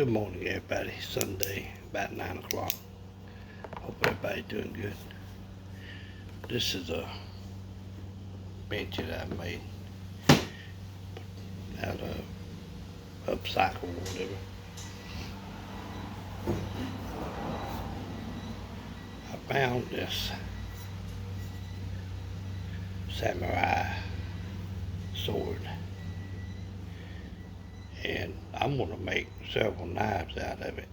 Good morning, everybody. Sunday, about 9 o'clock. Hope everybody's doing good. This is a bench that I made out of upcycle or whatever. I found this samurai sword, and I'm going to make several knives out of it.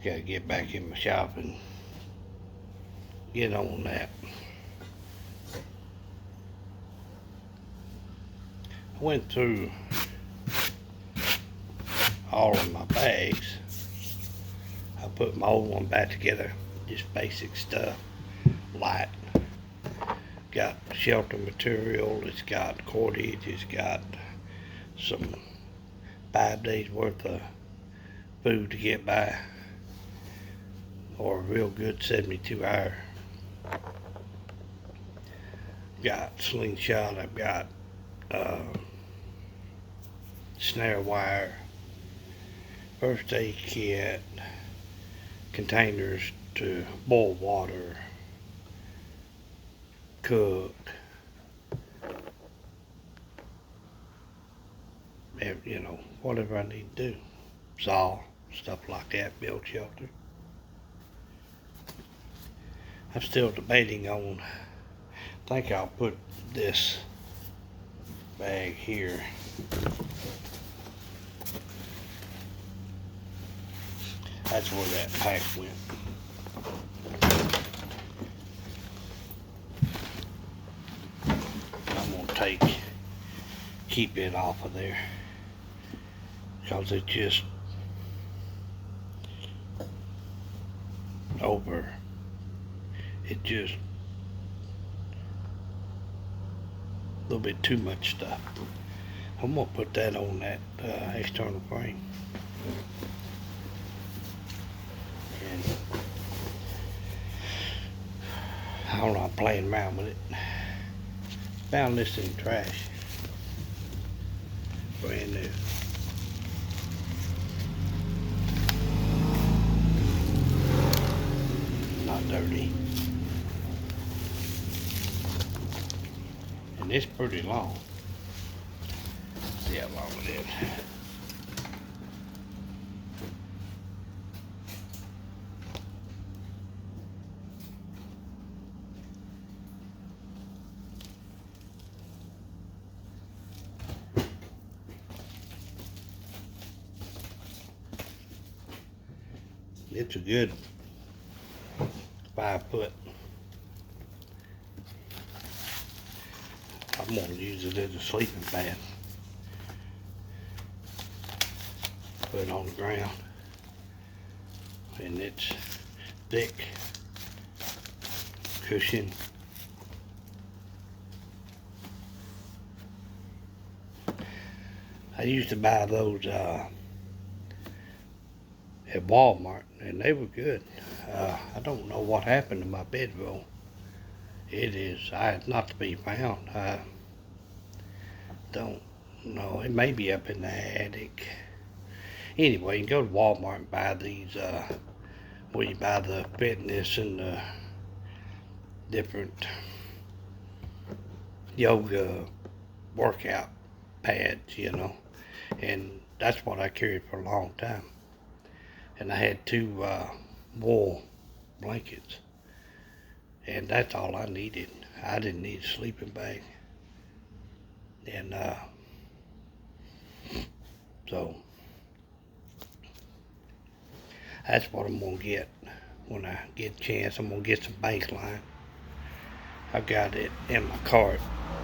Gotta get back in my shop and get on that. I went through all of my bags. I put my old one back together, just basic stuff, light. Got shelter material, it's got cordage, it's got some 5 days worth of food to get by, or a real good 72 hour. Got slingshot, I've got snare wire, first aid kit, containers to boil water, cook, whatever I need to do. Saw, stuff like that, build shelter. I'm still debating on, I think I'll put this bag here. That's where that pack went. I'm gonna keep it off of there, because it just a little bit too much stuff. I'm gonna put that on that external frame. And I don't know, I'm playing around with it. Found this in the trash. Brand new. Not dirty. And it's pretty long. See how long it is. It's a good 5 foot. I'm gonna use it as a sleeping pad. Put it on the ground, and it's thick cushion. I used to buy those at Walmart, and they were good. I don't know what happened to my bedroll. It is not to be found. I don't know. It may be up in the attic. Anyway, you can go to Walmart and buy these, where you buy the fitness and the different yoga workout pads, and that's what I carried for a long time. And I had 2 wool blankets, and that's all I needed. I didn't need a sleeping bag. And so that's what I'm gonna get when I get a chance. I'm gonna get some bank line. I've got it in my cart.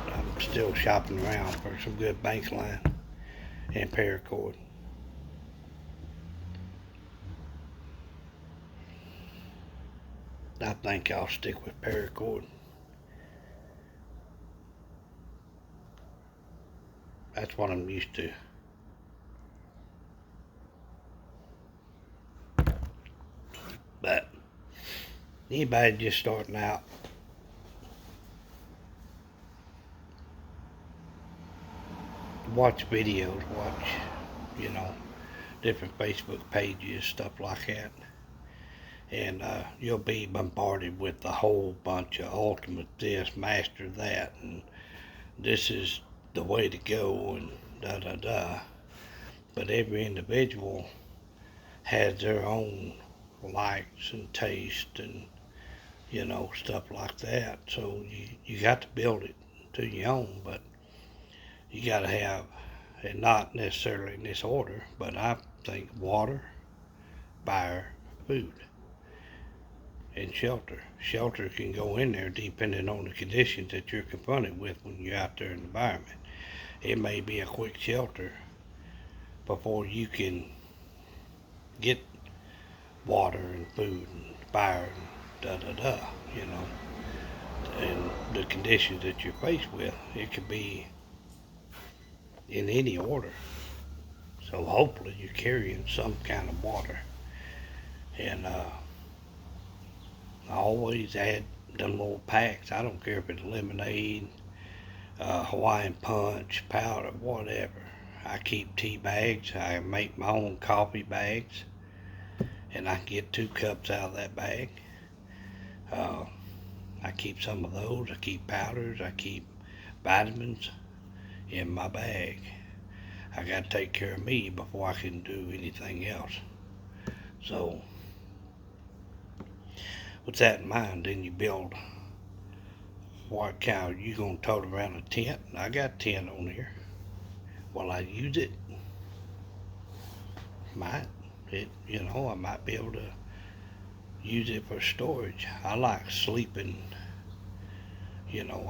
I'm still shopping around for some good bank line and paracord. I think I'll stick with paracord. That's what I'm used to. Anybody just starting out, watch videos, watch, you know, different Facebook pages, stuff like that. And you'll be bombarded with a whole bunch of ultimate this, master that, and this is the way to go, and da da da. But every individual has their own likes and taste and, stuff like that. So you got to build it to your own, but you got to have, and not necessarily in this order, but I think water, fire, food, and shelter. Shelter can go in there depending on the conditions that you're confronted with when you're out there in the environment. It may be a quick shelter before you can get water and food and fire and da da da, you know. And the conditions that you're faced with, it could be in any order. So hopefully you're carrying some kind of water. And I always add them little packs. I don't care if it's lemonade, Hawaiian punch, powder, whatever. I keep tea bags. I make my own coffee bags, and I can get 2 cups out of that bag. Uh, I keep some of those. I keep powders. I keep vitamins in my bag. I got to take care of me before I can do anything else. So, with that in mind, then you build what kind you gonna tote around a tent. I got a tent on here. Will I use it? Might. I might be able to use it for storage. I like sleeping,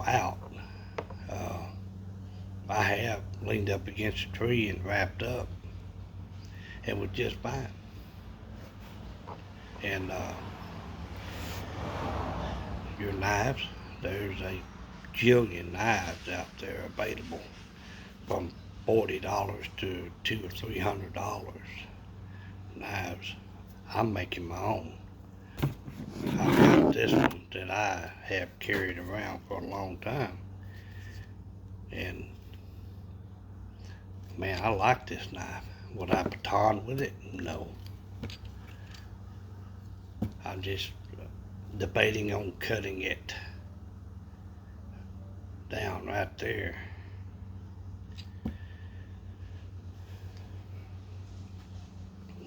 out. Uh, I have leaned up against a tree and wrapped up. It was just fine. And your knives, there's a jillion knives out there available from $40 to $200 or $300 knives. I'm making my own. I've got this one that I have carried around for a long time. And man, I like this knife. Would I baton with it? No. I'm just debating on cutting it down right there.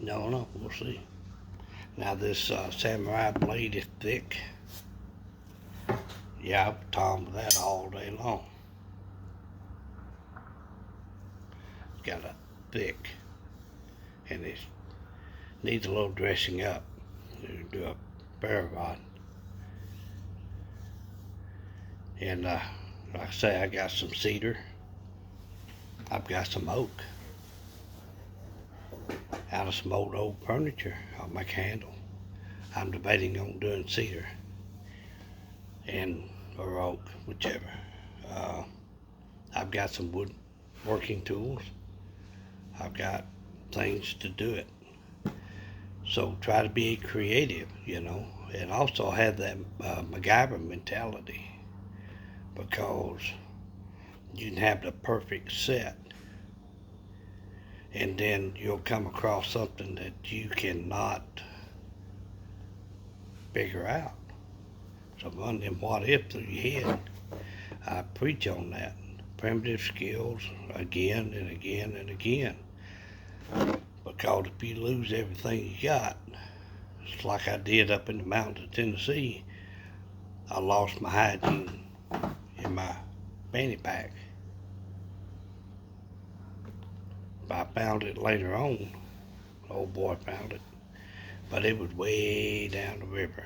No, we'll see. Now this samurai blade is thick. Yeah, I baton with that all day long. It's got a thick, and it needs a little dressing up. You do a barrel rod. And like I say, I got some cedar. I've got some oak. Out of some old furniture, I'll make a handle. I'm debating on doing cedar or oak, whichever. I've got some wood working tools. I've got things to do it. So try to be creative, and also have that MacGyver mentality, because you can have the perfect set, and then you'll come across something that you cannot figure out. So run them what if through your head. I preach on that. Primitive skills again and again and again. Because if you lose everything you got, it's like I did up in the mountains of Tennessee. I lost my hygiene in my fanny pack. I found it later on. The old boy found it. But it was way down the river.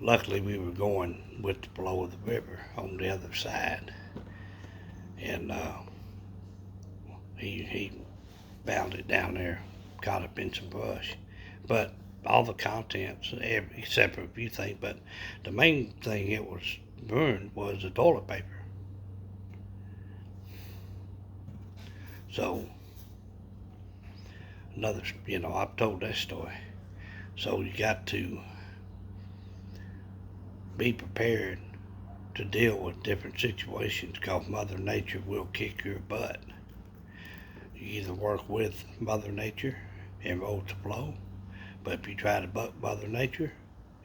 Luckily, we were going with the flow of the river on the other side. And he found it down there, caught up in some brush. But all the contents, except for a few things, but the main thing it was burned was the toilet paper. So, I've told that story. So you got to be prepared to deal with different situations, because Mother Nature will kick your butt. You either work with Mother Nature and roll the flow, but if you try to buck Mother Nature,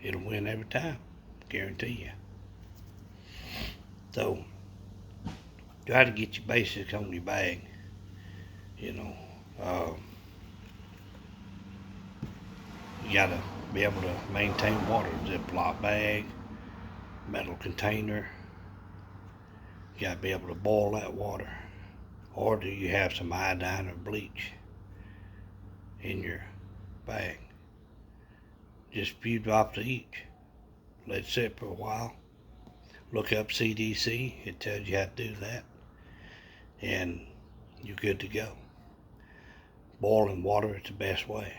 it'll win every time, guarantee you. So try to get your basics on your bag, you know. You gotta be able to maintain water. Ziploc bag, metal container. You gotta be able to boil that water. Or do you have some iodine or bleach in your bag? Just a few drops of each. Let it sit for a while. Look up CDC. It tells you how to do that. And you're good to go. Boiling water is the best way.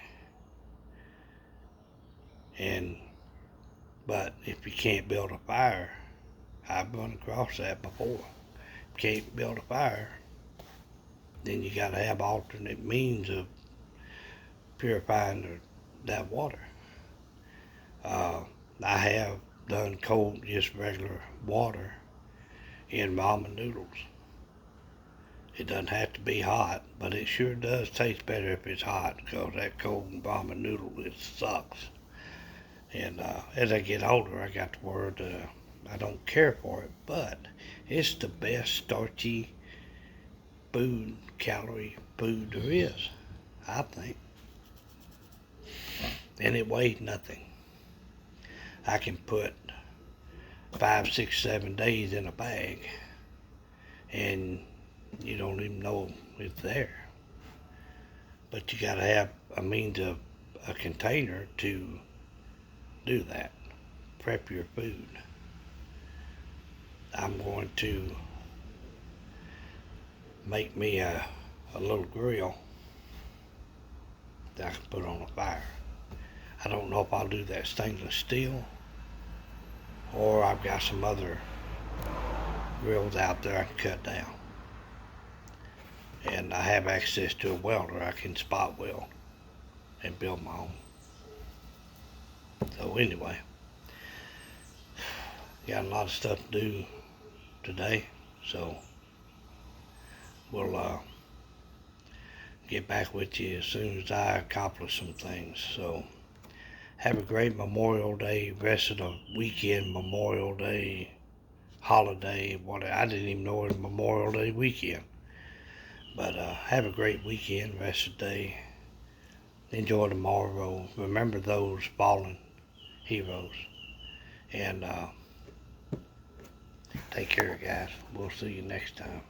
But if you can't build a fire, I've run across that before. If you can't build a fire, then you gotta have alternate means of purifying that water. I have done cold, just regular water in ramen noodles. It doesn't have to be hot, but it sure does taste better if it's hot, because that cold ramen noodle, it sucks. And as I get older, I got the word, I don't care for it, but it's the best starchy food, calorie food there is, I think. And it weighs nothing. I can put 5, 6, 7 days in a bag, and you don't even know it's there. But you gotta have a means of a container to do that. Prep your food. I'm going to make me a little grill that I can put on a fire. I don't know if I'll do that stainless steel, or I've got some other grills out there I can cut down. And I have access to a welder. I can spot weld and build my own. So anyway, got a lot of stuff to do today, so we'll get back with you as soon as I accomplish some things. So have a great Memorial Day, rest of the weekend, Memorial Day, holiday, whatever. I didn't even know it was Memorial Day weekend. But have a great weekend, rest of the day. Enjoy tomorrow. Remember those fallen heroes. And take care, guys. We'll see you next time.